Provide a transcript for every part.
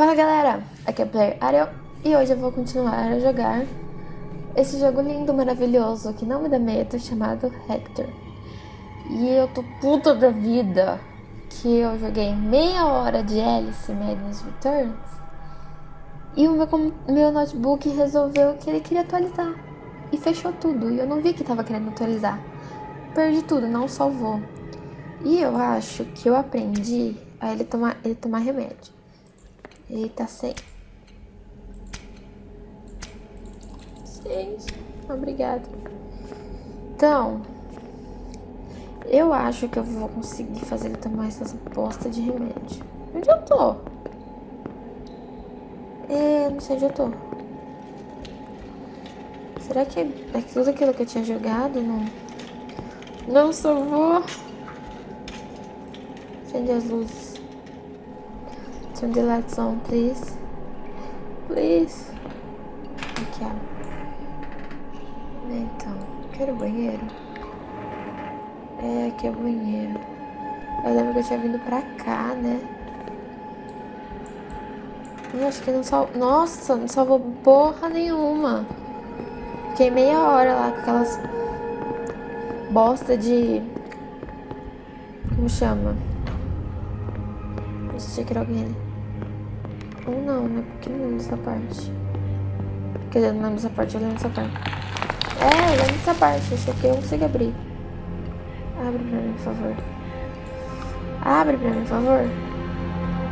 Fala galera, aqui é Player Ariel e hoje eu vou continuar a jogar esse jogo lindo, maravilhoso, que não me dá medo, chamado Hector. E eu tô puta da vida que eu joguei meia hora de Alice Madness Returns e o meu notebook resolveu que ele queria atualizar e fechou tudo, e eu não vi que tava querendo atualizar. Perdi tudo, não salvou. E eu acho que eu aprendi a ele tomar remédio. Ele tá sem. Gente, obrigada. Então, eu acho que eu vou conseguir fazer ele tomar essas bosta de remédio. Onde eu tô? Não sei onde eu tô. Será que é tudo aquilo que eu tinha jogado? Não salvou. Acende as luzes. Turn the lights on, please. Please. Aqui, ó. Então, quero banheiro. Aqui é o banheiro. Eu lembro que eu tinha vindo pra cá, né? Eu acho que não salvou. Nossa, não salvou porra nenhuma. Fiquei meia hora lá com aquelas bosta de... Como chama? Deixa eu tirar alguém ali. Ou não, né? Porque eu não lembro dessa parte. Quer dizer, eu não lembro dessa parte, eu lembro dessa parte. Eu lembro dessa parte. Esse aqui eu consigo abrir. Abre pra mim, por favor. Abre pra mim, por favor.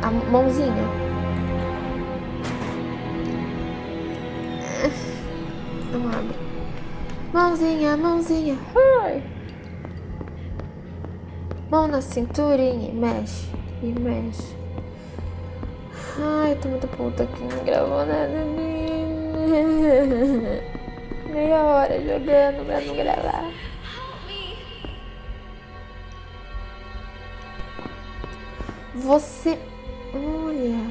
A mãozinha. Não abre. Mãozinha, mãozinha. Ai. Mão na cinturinha e mexe. E mexe. Ai, tô muito puta que não gravou nada. Meia hora jogando pra não gravar. Você... Olha...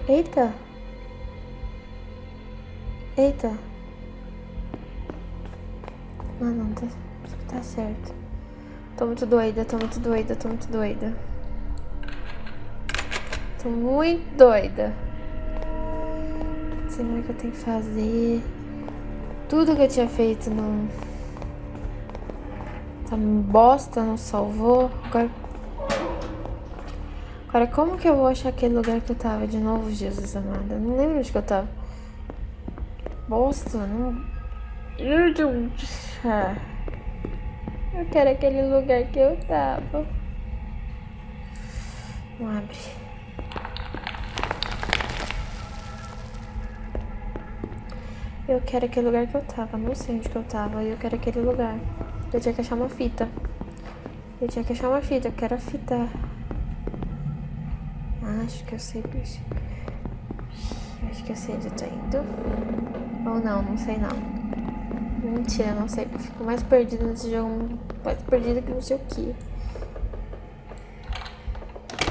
Eita... Eita... Não, tá certo. Tô muito doida. Tô muito doida. Não sei mais o que eu tenho que fazer. Tudo que eu tinha feito não... Essa bosta não salvou. Agora como que eu vou achar aquele lugar que eu tava de novo, Jesus amado? Eu não lembro onde que eu tava. Bosta, não... Eu quero aquele lugar que eu tava. Não abre. Eu quero aquele lugar que eu tava. Não sei onde que eu tava. Eu quero aquele lugar. Eu tinha que achar uma fita. Eu quero a fita. Acho que eu sei, bicho. Acho que eu sei onde eu tô indo. Ou não sei não. Mentira, não sei. Eu fico mais perdida nesse jogo. Mais perdida que não sei o que.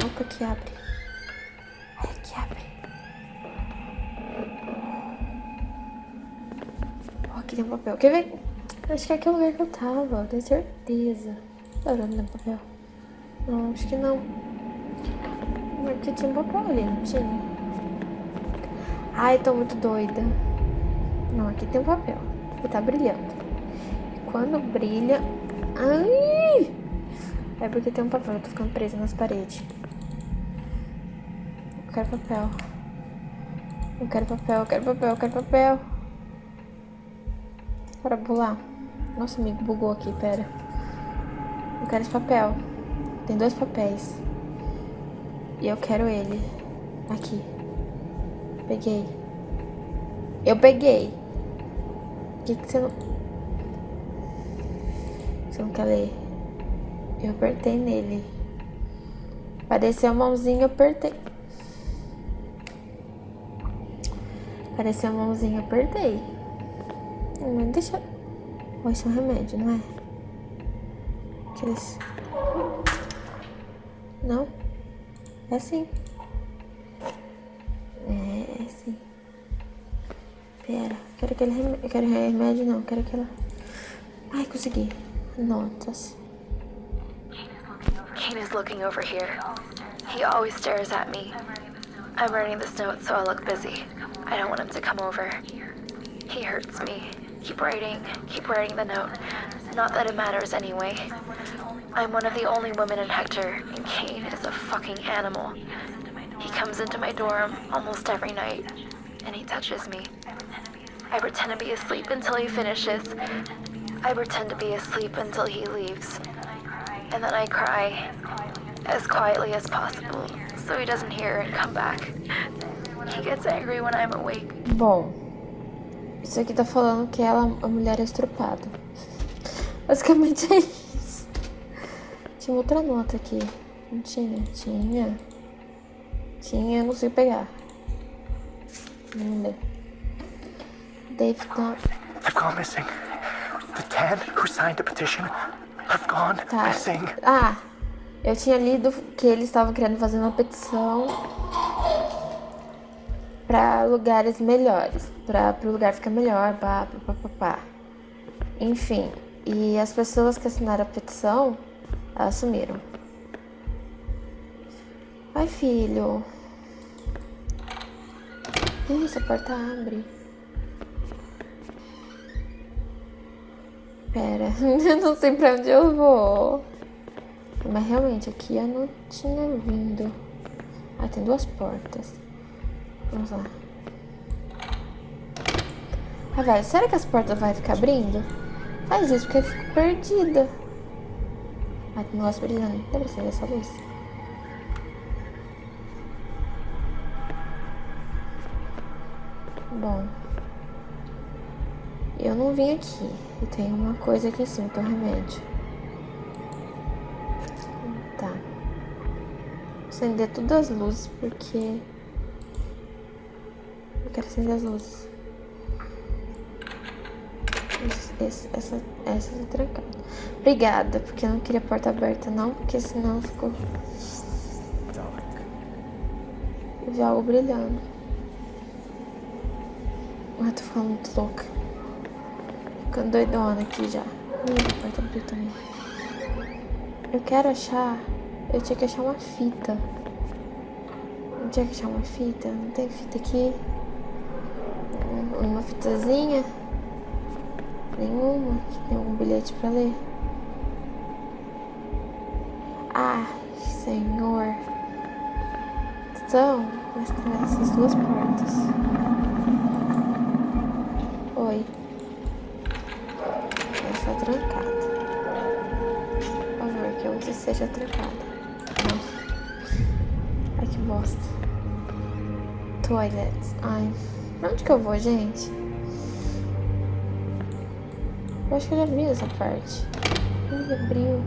Opa, que abre. Que abre. Aqui tem um papel. Quer ver? Acho que é aquele lugar que eu tava. Tenho certeza. Não tem papel. Não, acho que não. Aqui tinha um papel ali, não tinha? Ai, tô muito doida. Não, aqui tem um papel. E tá brilhando. E quando brilha... Ai! É porque tem um papel. Eu tô ficando presa nas paredes. Eu quero papel. Bora pular. Nossa, amigo, bugou aqui, pera. Eu quero esse papel. Tem 2 papéis. E eu quero ele. Aqui. Peguei. Eu peguei. Por que você não... Você não quer ler? Eu apertei nele. Apareceu a mãozinha, eu apertei. Não, deixa... Isso é um remédio, não é? Aqueles... Não? É assim. É assim. Pera, eu quero remédio não, quero aquela... Ai, consegui. Notas. Kane is looking over here. He always stares at me. I'm writing this note so I look busy. I don't want him to come over. He hurts me. Keep writing the note. Not that it matters anyway. I'm one of the only women in Hector, and Kane is a fucking animal. He comes into my dorm almost every night, and he touches me. I pretend to be asleep until he finishes. I pretend to be asleep until he leaves. And then I cry, as quietly as possible, so he doesn't hear and come back. He gets angry when I'm awake. Bom, isso aqui tá falando que ela, a mulher é estrupada. Basicamente é isso. Tinha outra nota aqui. Não tinha? Tinha, eu não sei pegar. Vamos ler. They've gone missing. The 10 who signed the petition have gone missing. Ah, eu tinha lido que eles estavam querendo fazer uma petição para lugares melhores, para o lugar ficar melhor, pá. Enfim, e as pessoas que assinaram a petição, elas sumiram. Ai, filho. Essa porta abre. Pera, eu não sei pra onde eu vou. Mas realmente aqui eu não tinha vindo. Ah, tem duas portas. Vamos lá. Ah, velho, será que as portas vão ficar abrindo? Faz isso porque eu fico perdida. Ah, tem um negócio brilhando. Deve ser essa luz. Bom, eu não vim aqui. E tem uma coisa aqui em cima, que é um remédio. Tá. Vou acender todas as luzes, porque eu quero acender as luzes. Essa tá trancada. Obrigada, porque eu não queria a porta aberta não, porque senão ficou... Eu vi algo brilhando. Ah, tô ficando muito louca. Ficando doidona aqui já. A porta abriu também. Eu quero achar... Eu tinha que achar uma fita. Não tinha que achar uma fita? Não tem fita aqui? Uma fitazinha? Nenhuma? Tem algum bilhete pra ler? Ah, Senhor. Então, nós temos essas duas portas. Oi. Essa é trancada. Por favor, que eu não seja trancada. Nossa. Ai, que bosta. Toilets. Ai. Pra onde que eu vou, gente? Eu acho que eu já vi essa parte. Ele abriu.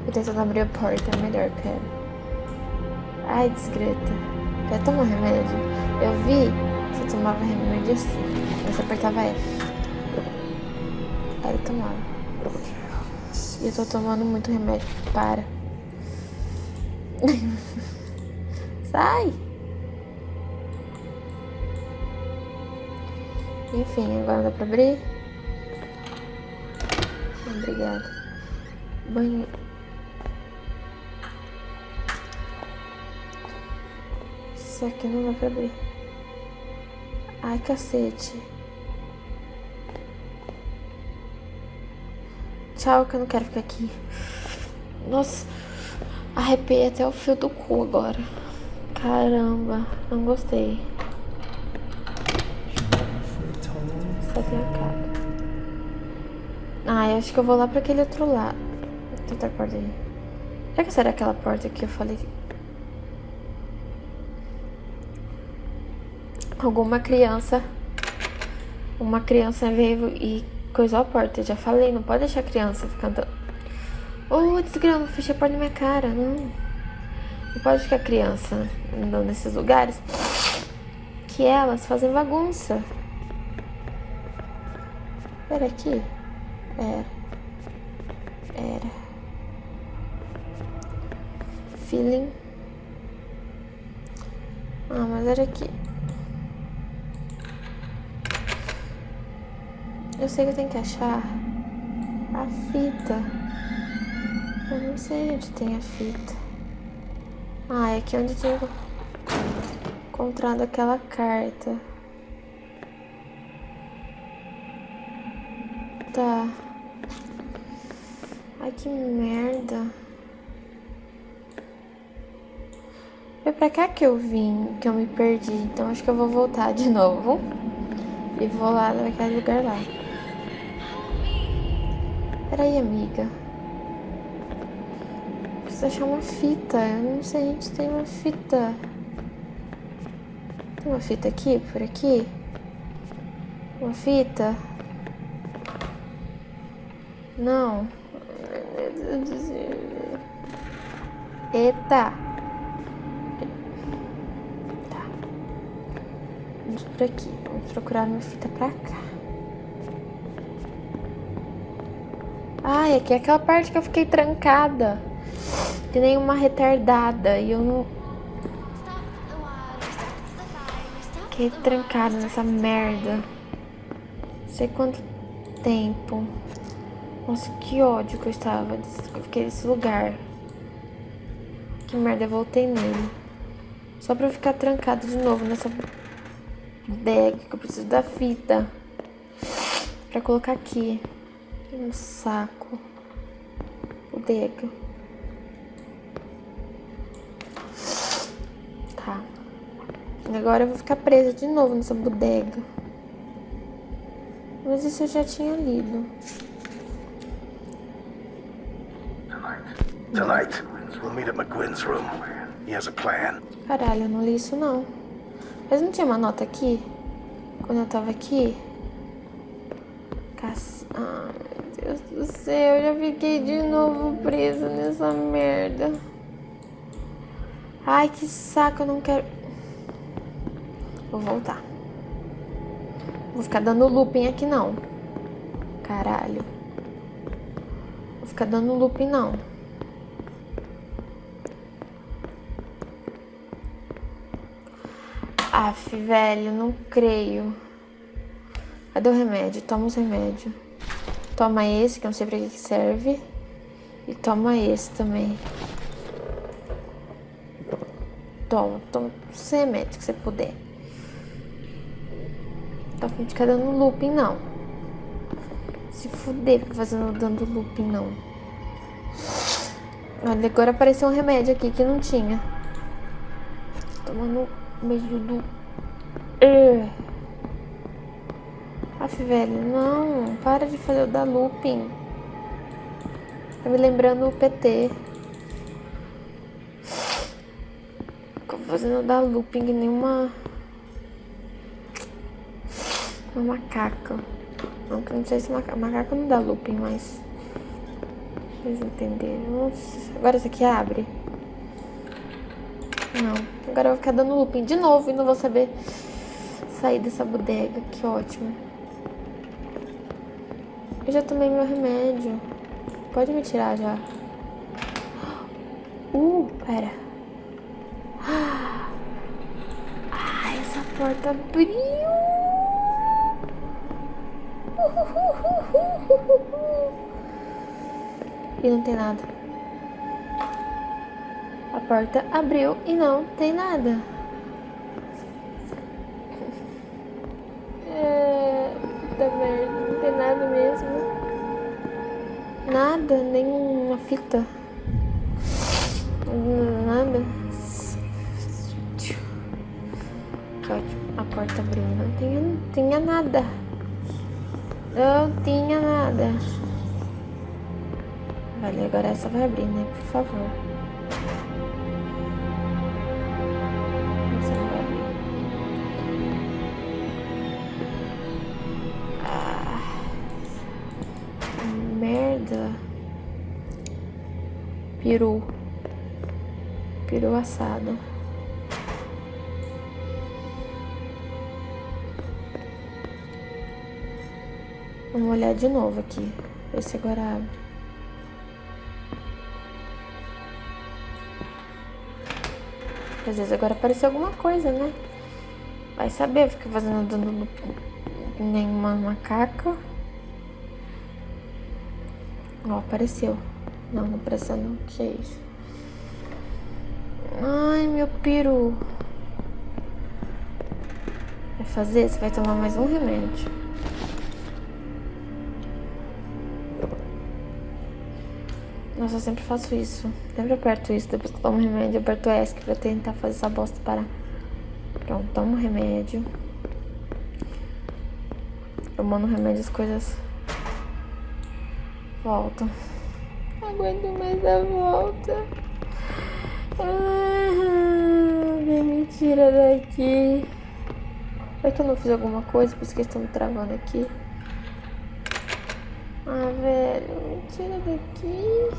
Vou tentando abrir a porta. É melhor, pera. Ai, desgreta. Quer tomar remédio? Eu vi. Você tomava remédio assim. Você apertava F. Aí ele tomava. E eu tô tomando muito remédio. Para. Sai! Enfim, agora dá pra abrir. Obrigada. Banheiro. Isso aqui não dá pra abrir. Ai, cacete. Tchau, que eu não quero ficar aqui. Nossa, arrepiei até o fio do cu agora. Caramba, não gostei. Só tem a cara. Ah, eu acho que eu vou lá pra aquele outro lado. Tem outra porta aí. Será que será aquela porta que eu falei? Uma criança veio e coisou a porta. Eu já falei, não pode deixar a criança ficar andando. Oh, desgrama, fechei a porta na minha cara. Não pode ficar criança andando nesses lugares que elas fazem bagunça. Era aqui? Era. Feeling. Ah, mas era aqui. Eu sei que eu tenho que achar a fita. Eu não sei onde tem a fita. Ah, é aqui onde eu tinha encontrado aquela carta. Tá. Ai, que merda. Foi pra cá que eu vim, que eu me perdi. Então acho que eu vou voltar de novo. E vou lá naquele lugar lá. Peraí, amiga. Preciso achar uma fita. Eu não sei, a gente tem uma fita. Tem uma fita aqui, por aqui? Uma fita? Não. Eita. Tá. Vamos por aqui. Vamos procurar uma fita pra cá. Ai, aqui é aquela parte que eu fiquei trancada. Que nem uma retardada. E eu não... Fiquei trancada nessa merda. Não sei quanto tempo. Nossa, que ódio que eu estava. Eu fiquei nesse lugar. Que merda, eu voltei nele. Só pra eu ficar trancado de novo nessa bag que eu preciso da fita. Pra colocar aqui. Um saco. Bodega. Tá. Agora eu vou ficar presa de novo nessa bodega. Mas isso eu já tinha lido. Tonight, we'll meet at McGuinn's room. He has a plan. Caralho, eu não li isso não. Mas não tinha uma nota aqui? Quando eu tava aqui? Ai, meu Deus do céu, eu já fiquei de novo presa nessa merda. Ai, que saco, eu não quero... Vou voltar. Vou ficar dando looping aqui não. Caralho. Vou ficar dando looping não. Aff, velho, não creio. Cadê o remédio? Toma os remédios. Toma esse, que eu não sei pra que serve. E toma esse também. Toma os remédios que você puder. Não tô a fim de ficar dando looping, não. Se fuder, ficar dando looping, não. Olha, agora apareceu um remédio aqui que não tinha. Tomando beijo do... Aff, velho, não. Para de fazer o da looping. Tá me lembrando o PT. Tô fazendo da looping que nem uma macaca. Não sei se macaca não dá looping, mas... Vocês entenderam? Nossa, agora isso aqui abre? Não. Agora eu vou ficar dando looping de novo e não vou saber sair dessa bodega. Que ótimo. Eu já tomei meu remédio. Pode me tirar já. Pera. Ai, essa porta abriu. E não tem nada. A porta abriu e não tem nada. Puta merda, não tem nada mesmo. Nada, nem uma fita. Nada. Que ótimo. A porta abriu, não tinha nada. Não tinha nada. Vale, agora essa vai abrir, né? Por favor. Essa não vai abrir. Merda. Peru assado. Vamos olhar de novo aqui. Ver se agora abre. Às vezes agora apareceu alguma coisa, né? Vai saber, fica fazendo dando nenhuma macaca. Ó, apareceu. Não apareceu não. Que é isso? Ai, meu peru. Vai fazer? Você vai tomar mais um remédio. Nossa, eu sempre faço isso. Sempre aperto isso. Depois que eu tomo remédio, eu aperto ESC pra tentar fazer essa bosta parar. Pronto, tomo remédio. Tomando remédio, as coisas voltam. Não aguento mais a volta. Me tira daqui. Será que eu não fiz alguma coisa? Por isso que eles estão me travando aqui. Ah, velho, me tira daqui.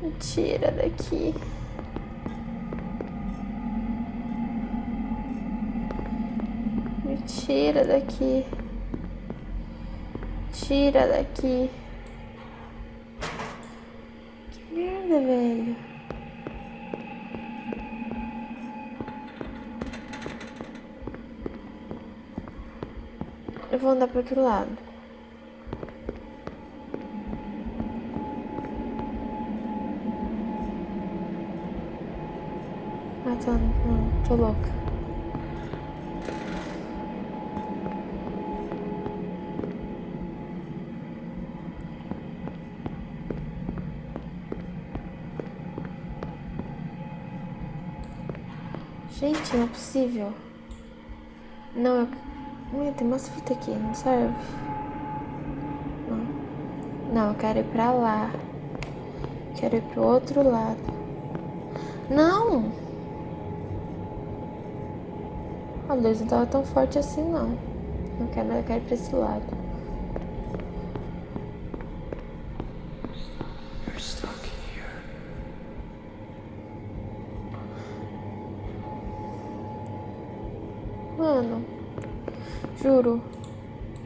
Me tira daqui. Me tira daqui. Tira daqui. Que merda, velho. Eu vou andar pro outro lado. Ah, tô louca. Gente, não é possível. Não, tem umas fitas aqui, não serve? Não, eu quero ir pra lá. Quero ir pro outro lado. Não! A luz não tava tão forte assim, não. Não quero, mas eu quero ir pra esse lado. You're stuck here. Mano, juro.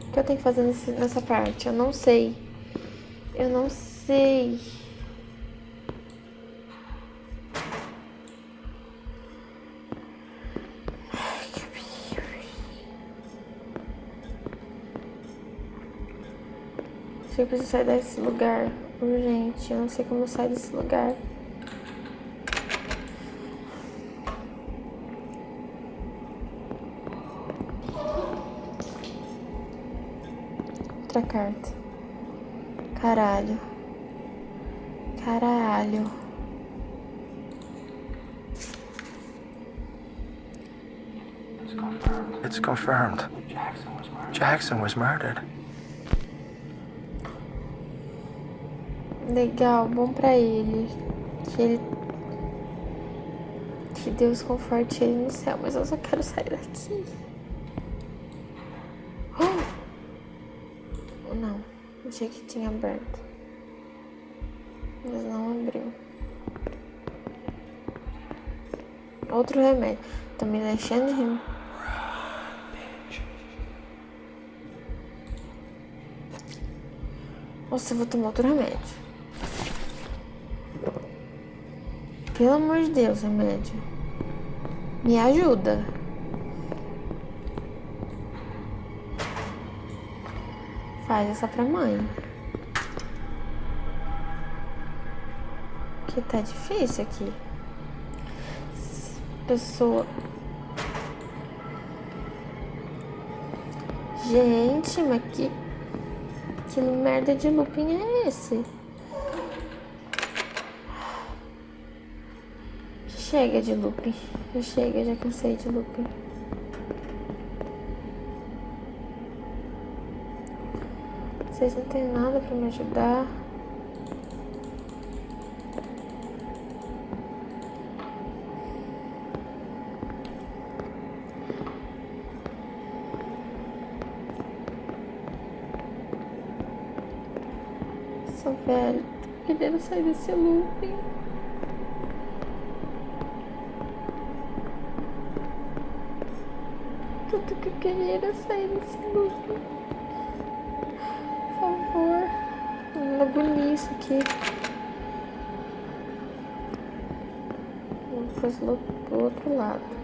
O que eu tenho que fazer nessa parte? Eu não sei. Eu não sei. Acho que eu preciso sair desse lugar urgente. Eu não sei como eu saio desse lugar. Outra carta. Caralho. Caralho. It's confirmed. Jackson was murdered. Legal, bom pra ele. Que Deus conforte ele no céu, mas eu só quero sair daqui. Não, achei que tinha aberto. Mas não abriu. Outro remédio. Tô me deixando de remédio. Nossa, eu vou tomar outro remédio. Pelo amor de Deus, remédio. Me ajuda. Faz essa pra mãe. Que tá difícil aqui. Pessoa. Gente, mas que merda de looping é esse? Chega de looping. Já cansei de looping. Vocês não tem nada pra me ajudar. Sou velho, tô querendo sair desse looping. Tudo que eu queria era sair desse looping. Por favor, uma agonia isso aqui. Vou pro outro lado.